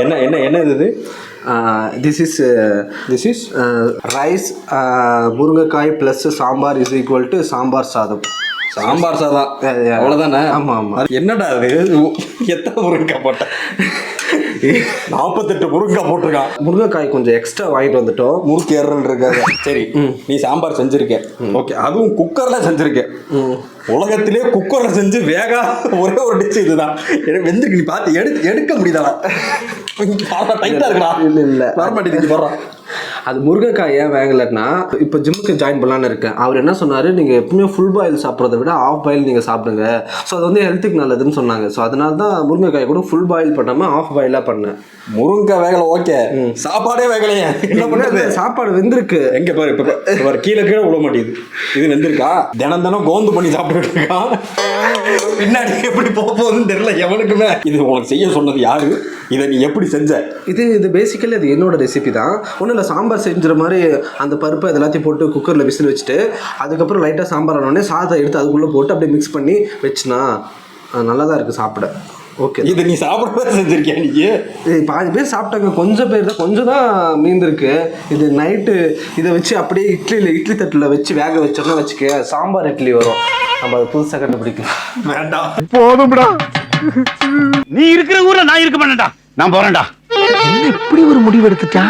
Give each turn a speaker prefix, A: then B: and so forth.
A: என்ன என்ன என்ன இது?
B: திஸ் இஸ் ரைஸ் முருங்கைக்காய் plus sambar is equal to sambar சாதம்.
A: சாம்பார் சாதம் அவ்வளோதானே?
B: ஆமாம் ஆமாம்.
A: என்னடா அது? எத்தனை முருங்கைக்காய் போட்டேன்? 48 முருங்கைக்காய் போட்டிருக்கான்.
B: முருங்கைக்காய் கொஞ்சம் எக்ஸ்ட்ரா வாங்கிட்டு வந்துட்டோம்,
A: முறுக்கு ஏறுன்னு இருக்காது. சரி, நீ சாம்பார் செஞ்சிருக்க. ஓகே, அதுவும் குக்கர்ல செஞ்சிருக்க. உலகத்திலே குக்கர்ல செஞ்சு வேகா ஒரே ஒரு டிஷ் இதுதான். வெந்திருக்கு. நீ பார்த்து எடுக்க முடியுதா? டைட்டா இருக்கா?
B: இல்லை
A: வரமாட்டேங்குது. போடுறான்.
B: அது முருங்கைக்காய் ஏன் வேகலைன்னா, இப்போ ஜிம்முக்கு ஜாயின் பண்ணலான்னு இருக்கேன். அவர் என்ன சொன்னார், நீங்கள் எப்பவுமே ஃபுல் பாயில் சாப்பிட்றத விட ஆஃப் பாயில் நீங்கள் சாப்பிடுங்க, ஸோ அது வந்து ஹெல்த்துக்கு நல்லதுன்னு சொன்னாங்க. ஸோ அதனால தான் முருங்கைக்காய் கூட ஃபுல் பாயில் பண்ணாமல் ஆஃப் பாயிலாக பண்ணேன்.
A: முருங்கை வேகலை, ஓகே, சாப்பாடே வேகலையே, என்ன பண்ணுறது?
B: சாப்பாடு வெந்திருக்கு.
A: எங்கே பாரு, இப்போ கீழே விழ மாட்டேங்குது. இது வெந்திருக்கா? தினம் தினம் கோந்து பண்ணி சாப்பிட்டுட்டு இருக்கான். பின்னாடி எப்படி போகுதுன்னு தெரியல எவனுக்குமே. இது உனக்கு செய்ய சொன்னது யாரு? இதை நீ எப்படி செஞ்ச?
B: இது பேசிக்கலி அது என்னோட ரெசிபி தான். ஒன்றும் இல்லை, சாம்பார் செஞ்சுற மாதிரி அந்த பருப்பை எல்லாத்தையும் போட்டு குக்கரில் விசில் வச்சுட்டு அதுக்கப்புறம் லைட்டாக சாம்பார் ஆனோடனே சாதத்தை எடுத்து அதுக்குள்ளே போட்டு அப்படியே மிக்ஸ் பண்ணி வச்சுனா நல்லா தான் இருக்குது சாப்பிட. ஓகே,
A: இது நீ சாப்பிட செஞ்சுருக்கியா? நீ
B: பாதி பேர் சாப்பிட்டாங்க, கொஞ்சம் பேர் தான், கொஞ்சம் தான் மீந்திருக்கு. இது நைட்டு இதை வச்சு அப்படியே இட்லி தட்டில் வச்சு வேக வச்சோம்னா வச்சுக்க சாம்பார் இட்லி வரும். நம்ம அதை புதுசாக கண்டுபிடிக்கலாம்.
A: வேண்டாம்,
C: போதும்டா. நீ இருக்கிற ஊர்ல நான் இருக்க மாட்டேன்டா. நான் போறேன்டா.
D: இப்படி ஒரு முடிவு எடுத்துட்டா?